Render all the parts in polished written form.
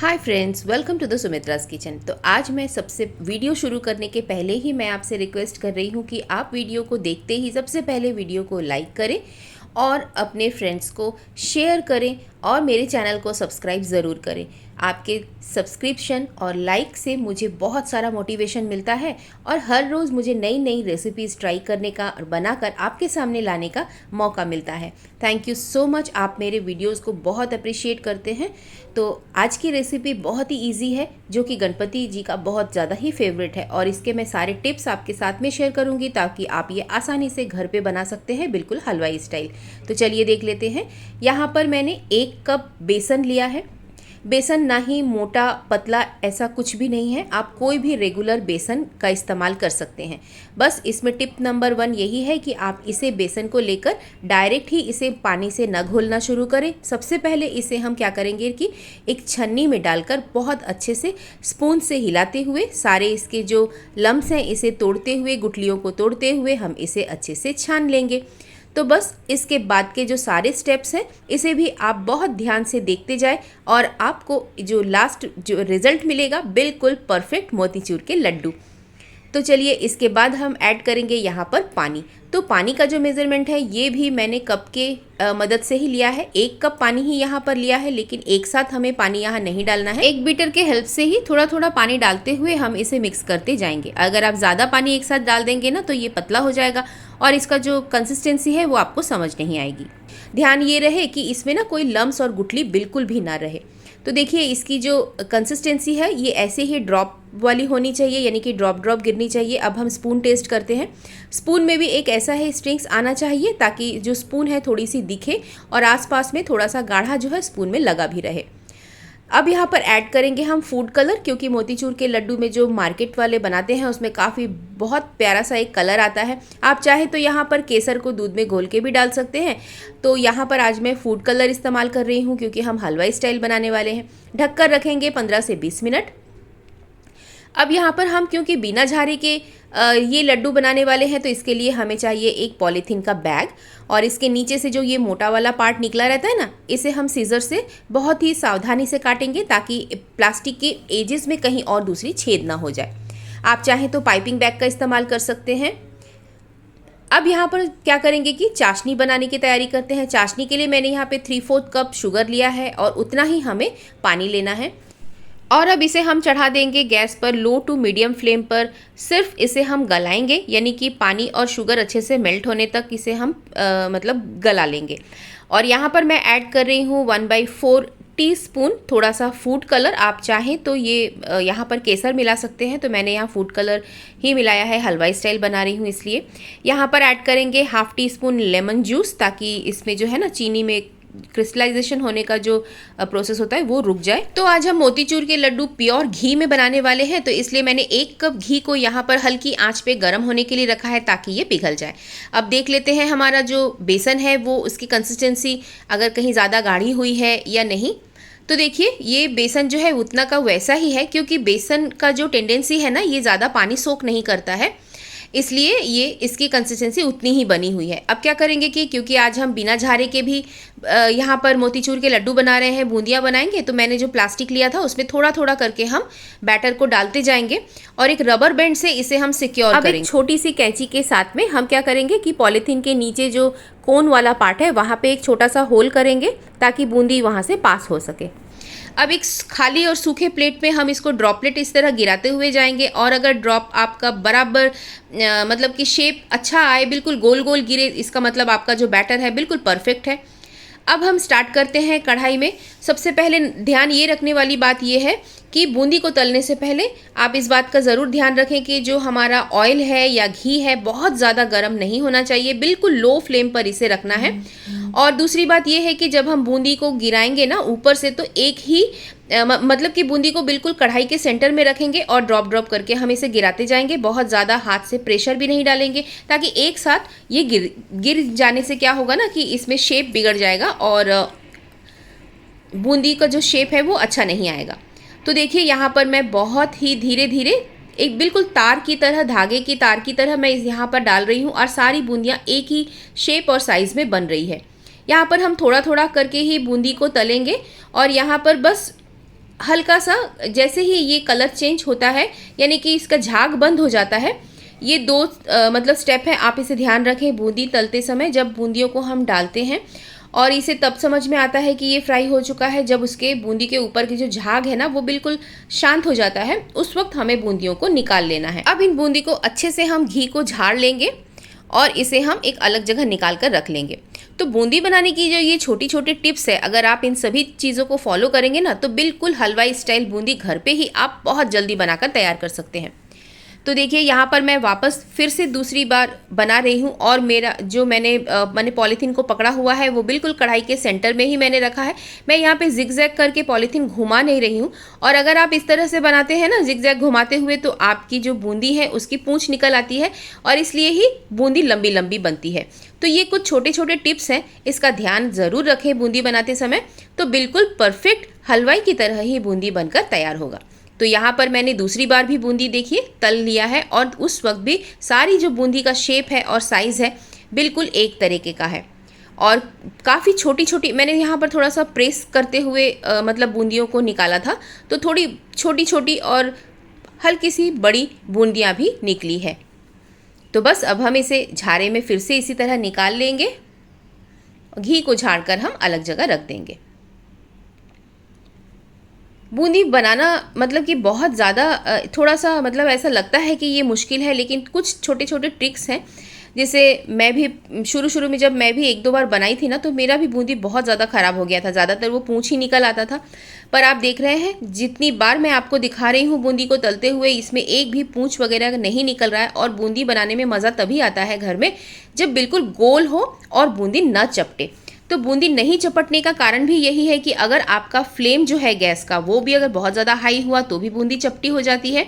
Hi friends, welcome to the Sumitra's kitchen. तो आज मैं सबसे वीडियो शुरू करने के पहले ही मैं आपसे रिक्वेस्ट कर रही हूँ कि आप वीडियो को देखते ही सबसे पहले वीडियो को लाइक करें और अपने फ्रेंड्स को शेयर करें और मेरे चैनल को सब्सक्राइब ज़रूर करें। आपके सब्सक्रिप्शन और लाइक से मुझे बहुत सारा मोटिवेशन मिलता है और हर रोज़ मुझे नई नई रेसिपीज़ ट्राई करने का और बनाकर आपके सामने लाने का मौका मिलता है। थैंक यू सो मच, आप मेरे वीडियोस को बहुत अप्रिशिएट करते हैं। तो आज की रेसिपी बहुत ही इजी है, जो कि गणपति जी का बहुत ज़्यादा ही फेवरेट है और इसके मैं सारे टिप्स आपके साथ में शेयर करूंगी ताकि आप ये आसानी से घर पे बना सकते हैं, बिल्कुल हलवाई स्टाइल। तो चलिए देख लेते हैं। यहाँ पर मैंने 1 कप बेसन लिया है। बेसन ना ही मोटा पतला ऐसा कुछ भी नहीं है, आप कोई भी रेगुलर बेसन का इस्तेमाल कर सकते हैं। बस इसमें टिप नंबर 1 यही है कि आप इसे बेसन को लेकर डायरेक्ट ही इसे पानी से न घोलना शुरू करें। सबसे पहले इसे हम क्या करेंगे कि एक छन्नी में डालकर बहुत अच्छे से स्पून से हिलाते हुए सारे इसके जो लम्स हैं इसे तोड़ते हुए, गुठलियों को तोड़ते हुए हम इसे अच्छे से छान लेंगे। तो बस इसके बाद के जो सारे स्टेप्स हैं इसे भी आप बहुत ध्यान से देखते जाएं और आपको जो लास्ट जो रिज़ल्ट मिलेगा बिल्कुल परफेक्ट मोतीचूर के लड्डू। तो चलिए इसके बाद हम ऐड करेंगे यहाँ पर पानी। तो पानी का जो मेज़रमेंट है ये भी मैंने कप के मदद से ही लिया है। 1 कप पानी ही यहाँ पर लिया है, लेकिन एक साथ हमें पानी यहाँ नहीं डालना है। एक बीटर के हेल्प से ही थोड़ा थोड़ा पानी डालते हुए हम इसे मिक्स करते जाएंगे। अगर आप ज़्यादा पानी एक साथ डाल देंगे ना तो ये पतला हो जाएगा और इसका जो कंसिस्टेंसी है वो आपको समझ नहीं आएगी। ध्यान ये रहे कि इसमें ना कोई लम्स और गुठली बिल्कुल भी ना रहे। तो देखिए इसकी जो कंसिस्टेंसी है ये ऐसे ही ड्रॉप वाली होनी चाहिए, यानी कि ड्रॉप ड्रॉप गिरनी चाहिए। अब हम स्पून टेस्ट करते हैं। स्पून में भी एक ऐसा है स्ट्रिंग्स आना चाहिए ताकि जो स्पून है थोड़ी सी दिखे और आसपास में थोड़ा सा गाढ़ा जो है स्पून में लगा भी रहे। अब यहाँ पर ऐड करेंगे हम फूड कलर, क्योंकि मोतीचूर के लड्डू में जो मार्केट वाले बनाते हैं उसमें काफ़ी बहुत प्यारा सा एक कलर आता है। आप चाहे तो यहाँ पर केसर को दूध में घोल के भी डाल सकते हैं। तो यहाँ पर आज मैं फूड कलर इस्तेमाल कर रही हूँ क्योंकि हम हलवाई स्टाइल बनाने वाले हैं। ढककर रखेंगे 15 से 20 मिनट। अब यहाँ पर हम क्योंकि बिना झारे के ये लड्डू बनाने वाले हैं तो इसके लिए हमें चाहिए एक पॉलीथीन का बैग और इसके नीचे से जो ये मोटा वाला पार्ट निकला रहता है ना, इसे हम सीजर से बहुत ही सावधानी से काटेंगे ताकि प्लास्टिक के एजेस में कहीं और दूसरी छेद ना हो जाए। आप चाहें तो पाइपिंग बैग का इस्तेमाल कर सकते हैं। अब यहाँ पर क्या करेंगे कि चाशनी बनाने की तैयारी करते हैं। चाशनी के लिए मैंने यहाँ पे 3/4 कप शुगर लिया है और उतना ही हमें पानी लेना है। और अब इसे हम चढ़ा देंगे गैस पर लो टू मीडियम फ्लेम पर। सिर्फ इसे हम गलाएंगे, यानी कि पानी और शुगर अच्छे से मेल्ट होने तक इसे हम मतलब गला लेंगे। और यहाँ पर मैं ऐड कर रही हूँ 1/4 टीस्पून थोड़ा सा फूड कलर। आप चाहें तो ये यहाँ पर केसर मिला सकते हैं, तो मैंने यहाँ फूड कलर ही मिलाया है, हलवाई स्टाइल बना रही हूँ इसलिए। यहाँ पर ऐड करेंगे 1/2 टीस्पून लेमन जूस ताकि इसमें जो है ना चीनी में क्रिस्टलाइजेशन होने का जो प्रोसेस होता है वो रुक जाए। तो आज हम मोतीचूर के लड्डू प्योर घी में बनाने वाले हैं, तो इसलिए मैंने 1 कप घी को यहाँ पर हल्की आंच पे गर्म होने के लिए रखा है ताकि ये पिघल जाए। अब देख लेते हैं हमारा जो बेसन है वो उसकी कंसिस्टेंसी अगर कहीं ज़्यादा गाढ़ी हुई है या नहीं। तो देखिए ये बेसन जो है उतना का वैसा ही है, क्योंकि बेसन का जो टेंडेंसी है ना ये ज़्यादा पानी सोख नहीं करता है, इसलिए ये इसकी कंसिस्टेंसी उतनी ही बनी हुई है। अब क्या करेंगे कि क्योंकि आज हम बिना झारे के भी यहाँ पर मोतीचूर के लड्डू बना रहे हैं, बूंदियाँ बनाएंगे, तो मैंने जो प्लास्टिक लिया था उसमें थोड़ा थोड़ा करके हम बैटर को डालते जाएंगे और एक रबर बैंड से इसे हम सिक्योर करेंगे। अब एक छोटी सी कैंची के साथ में हम क्या करेंगे कि पॉलीथीन के नीचे जो कोन वाला पार्ट है वहाँ पे एक छोटा सा होल करेंगे ताकि बूंदी वहाँ से पास हो सके। अब एक खाली और सूखे प्लेट में हम इसको ड्रॉपलेट इस तरह गिराते हुए जाएंगे और अगर ड्रॉप आपका बराबर मतलब कि शेप अच्छा आए, बिल्कुल गोल गोल गिरे, इसका मतलब आपका जो बैटर है बिल्कुल परफेक्ट है। अब हम स्टार्ट करते हैं कढ़ाई में। सबसे पहले ध्यान ये रखने वाली बात ये है कि बूंदी को तलने से पहले आप इस बात का ज़रूर ध्यान रखें कि जो हमारा ऑयल है या घी है बहुत ज़्यादा गर्म नहीं होना चाहिए, बिल्कुल लो फ्लेम पर इसे रखना है। और दूसरी बात ये है कि जब हम बूंदी को गिराएंगे ना ऊपर से, तो एक ही मतलब कि बूंदी को बिल्कुल कढ़ाई के सेंटर में रखेंगे और ड्रॉप ड्रॉप करके हम इसे गिराते जाएंगे। बहुत ज़्यादा हाथ से प्रेशर भी नहीं डालेंगे ताकि एक साथ ये गिर जाने से क्या होगा ना कि इसमें शेप बिगड़ जाएगा और बूंदी का जो शेप है वो अच्छा नहीं आएगा। तो देखिए यहाँ पर मैं बहुत ही धीरे धीरे एक बिल्कुल तार की तरह, धागे की तार की तरह मैं यहाँ पर डाल रही हूँ और सारी बूंदियाँ एक ही शेप और साइज़ में बन रही है। यहाँ पर हम थोड़ा थोड़ा करके ही बूंदी को तलेंगे और यहाँ पर बस हल्का सा जैसे ही ये कलर चेंज होता है, यानी कि इसका झाग बंद हो जाता है, ये दो मतलब स्टेप है, आप इसे ध्यान रखें बूंदी तलते समय जब बूंदियों को हम डालते हैं। और इसे तब समझ में आता है कि ये फ्राई हो चुका है जब उसके बूंदी के ऊपर की जो झाग है ना वो बिल्कुल शांत हो जाता है, उस वक्त हमें बूंदियों को निकाल लेना है। अब इन बूंदी को अच्छे से हम घी को झाड़ लेंगे और इसे हम एक अलग जगह निकाल कर रख लेंगे। तो बूंदी बनाने की जो ये छोटी छोटी टिप्स है, अगर आप इन सभी चीज़ों को फॉलो करेंगे ना तो बिल्कुल हलवाई स्टाइल बूंदी घर पे ही आप बहुत जल्दी बनाकर तैयार कर सकते हैं। तो देखिए यहाँ पर मैं वापस फिर से दूसरी बार बना रही हूँ और मेरा जो मैंने पॉलीथीन को पकड़ा हुआ है वो बिल्कुल कढ़ाई के सेंटर में ही मैंने रखा है। मैं यहाँ पे जिगजैग करके पॉलीथीन घुमा नहीं रही हूँ। और अगर आप इस तरह से बनाते हैं ना जिगजैग घुमाते हुए, तो आपकी जो बूंदी है उसकी पूंछ निकल आती है और इसलिए ही बूंदी लंबी लंबी बनती है। तो ये कुछ छोटे छोटे टिप्स हैं, इसका ध्यान ज़रूर रखें बूंदी बनाते समय, तो बिल्कुल परफेक्ट हलवाई की तरह ही बूंदी बनकर तैयार होगा। तो यहाँ पर मैंने दूसरी बार भी बूंदी देखिए तल लिया है और उस वक्त भी सारी जो बूंदी का शेप है और साइज़ है बिल्कुल एक तरीके का है। और काफ़ी छोटी छोटी मैंने यहाँ पर थोड़ा सा प्रेस करते हुए मतलब बूंदियों को निकाला था, तो थोड़ी छोटी छोटी और हल्की सी बड़ी बूंदियाँ भी निकली है। तो बस अब हम इसे झारे में फिर से इसी तरह निकाल लेंगे, घी को झाड़ कर हम अलग जगह रख देंगे। बूंदी बनाना मतलब कि बहुत ज़्यादा थोड़ा सा मतलब ऐसा लगता है कि ये मुश्किल है, लेकिन कुछ छोटे छोटे ट्रिक्स हैं। जैसे मैं भी शुरू में जब मैं भी एक दो बार बनाई थी ना, तो मेरा भी बूंदी बहुत ज़्यादा ख़राब हो गया था, ज़्यादातर वो पूंछ ही निकल आता था। पर आप देख रहे हैं जितनी बार मैं आपको दिखा रही हूँ बूंदी को तलते हुए, इसमें एक भी पूंछ वगैरह नहीं निकल रहा है। और बूंदी बनाने में मज़ा तभी आता है घर में जब बिल्कुल गोल हो और बूंदी न चपटे। तो बूंदी नहीं चपटने का कारण भी यही है कि अगर आपका फ्लेम जो है गैस का वो भी अगर बहुत ज़्यादा हाई हुआ तो भी बूंदी चपटी हो जाती है।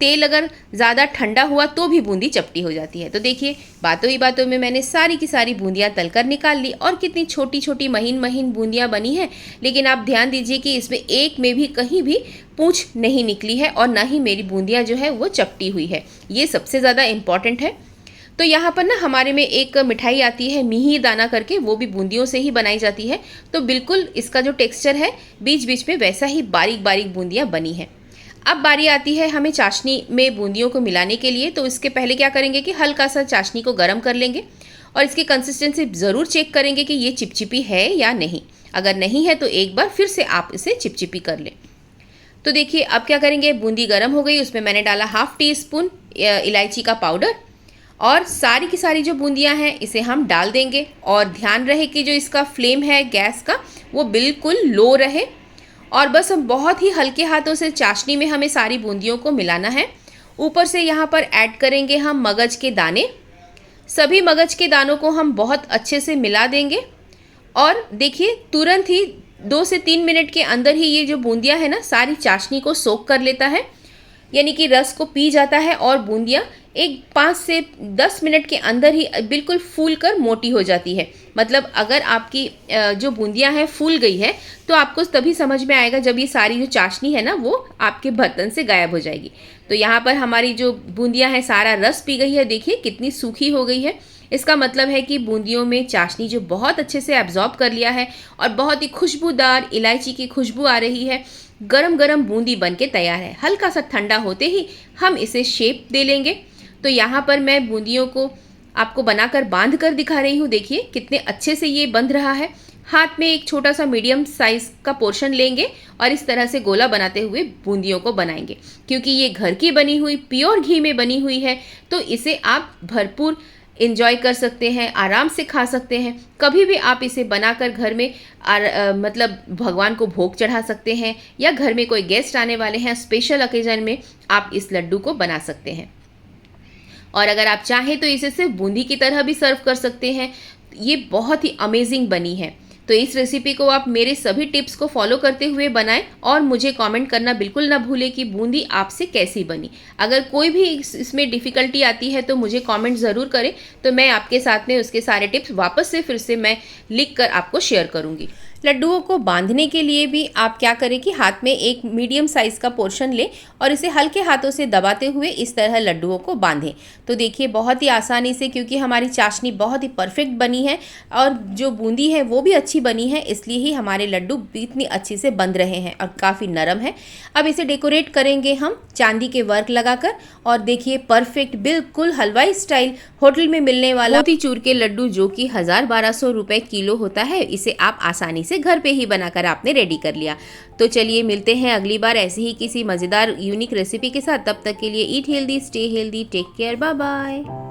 तेल अगर ज़्यादा ठंडा हुआ तो भी बूंदी चपटी हो जाती है। तो देखिए बातों ही बातों में मैंने सारी की सारी बूंदियाँ तलकर निकाल ली और कितनी छोटी छोटी महीन महीन बूंदियाँ बनी हैं। लेकिन आप ध्यान दीजिए कि इसमें एक में भी कहीं भी पूंछ नहीं निकली है और ना ही मेरी बूंदियाँ जो है वो चपटी हुई है। ये सबसे ज़्यादा इम्पॉर्टेंट है। तो यहाँ पर ना हमारे में एक मिठाई आती है मिहिर दाना करके, वो भी बूंदियों से ही बनाई जाती है। तो बिल्कुल इसका जो टेक्सचर है बीच बीच में वैसा ही बारीक बारीक बूंदियाँ बनी हैं। अब बारी आती है हमें चाशनी में बूंदियों को मिलाने के लिए। तो इसके पहले क्या करेंगे कि हल्का सा चाशनी को गर्म कर लेंगे और इसकी कंसिस्टेंसी ज़रूर चेक करेंगे कि ये चिपचिपी है या नहीं। अगर नहीं है तो एक बार फिर से आप इसे चिपचिपी कर लें। तो देखिए अब क्या करेंगे, बूंदी गर्म हो गई, उसमें मैंने डाला 1/2 टीस्पून इलायची का पाउडर और सारी की सारी जो बूंदियां हैं इसे हम डाल देंगे। और ध्यान रहे कि जो इसका फ्लेम है गैस का वो बिल्कुल लो रहे और बस हम बहुत ही हल्के हाथों से चाशनी में हमें सारी बूंदियों को मिलाना है। ऊपर से यहाँ पर ऐड करेंगे हम मगज के दाने। सभी मगज के दानों को हम बहुत अच्छे से मिला देंगे और देखिए तुरंत ही 2 से 3 मिनट के अंदर ही ये जो बूंदियाँ है ना सारी चाशनी को सोख कर लेता है, यानी कि रस को पी जाता है और बूंदियाँ एक 5 से 10 मिनट के अंदर ही बिल्कुल फूल कर मोटी हो जाती है। मतलब अगर आपकी जो बूंदियाँ हैं फूल गई है तो आपको तभी समझ में आएगा जब ये सारी जो चाशनी है ना वो आपके बर्तन से गायब हो जाएगी। तो यहाँ पर हमारी जो बूंदियाँ हैं सारा रस पी गई है, देखिए कितनी सूखी हो गई है। इसका मतलब है कि बूंदियों में चाशनी जो बहुत अच्छे से एब्जॉर्ब कर लिया है और बहुत ही खुशबूदार इलायची की खुशबू आ रही है। गरम गरम बूंदी बन के तैयार है। हल्का सा ठंडा होते ही हम इसे शेप दे लेंगे। तो यहाँ पर मैं बूंदियों को आपको बनाकर बांध कर दिखा रही हूँ, देखिए कितने अच्छे से ये बंध रहा है। हाथ में एक छोटा सा मीडियम साइज़ का पोर्शन लेंगे और इस तरह से गोला बनाते हुए बूंदियों को बनाएंगे। क्योंकि ये घर की बनी हुई प्योर घी में बनी हुई है तो इसे आप भरपूर इंजॉय कर सकते हैं, आराम से खा सकते हैं। कभी भी आप इसे बनाकर घर में मतलब भगवान को भोग चढ़ा सकते हैं या घर में कोई गेस्ट आने वाले हैं स्पेशल ओकेजन में आप इस लड्डू को बना सकते हैं। और अगर आप चाहें तो इसे सिर्फ बूंदी की तरह भी सर्व कर सकते हैं। ये बहुत ही अमेजिंग बनी है। तो इस रेसिपी को आप मेरे सभी टिप्स को फॉलो करते हुए बनाएं और मुझे कमेंट करना बिल्कुल ना भूलें कि बूंदी आपसे कैसी बनी। अगर कोई भी इसमें डिफ़िकल्टी आती है तो मुझे कमेंट ज़रूर करें, तो मैं आपके साथ में उसके सारे टिप्स वापस से फिर से मैं लिख कर आपको शेयर करूँगी। लड्डुओं को बांधने के लिए भी आप क्या करें कि हाथ में एक मीडियम साइज़ का पोर्शन लें और इसे हल्के हाथों से दबाते हुए इस तरह लड्डुओं को बांधें। तो देखिए बहुत ही आसानी से, क्योंकि हमारी चाशनी बहुत ही परफेक्ट बनी है और जो बूंदी है वो भी अच्छी बनी है, इसलिए ही हमारे लड्डू इतनी अच्छी से बंध रहे हैं और काफ़ी नरम है। अब इसे डेकोरेट करेंगे हम चांदी के वर्क लगाकर। और देखिए परफेक्ट बिल्कुल हलवाई स्टाइल होटल में मिलने वाला मोतीचूर के लड्डू जो कि 1000-1200 रुपए किलो होता है, इसे आप आसानी से घर पे ही बनाकर आपने रेडी कर लिया। तो चलिए मिलते हैं अगली बार ऐसे ही किसी मज़ेदार यूनिक रेसिपी के साथ। तब तक के लिए eat healthy, stay healthy, take care, bye bye.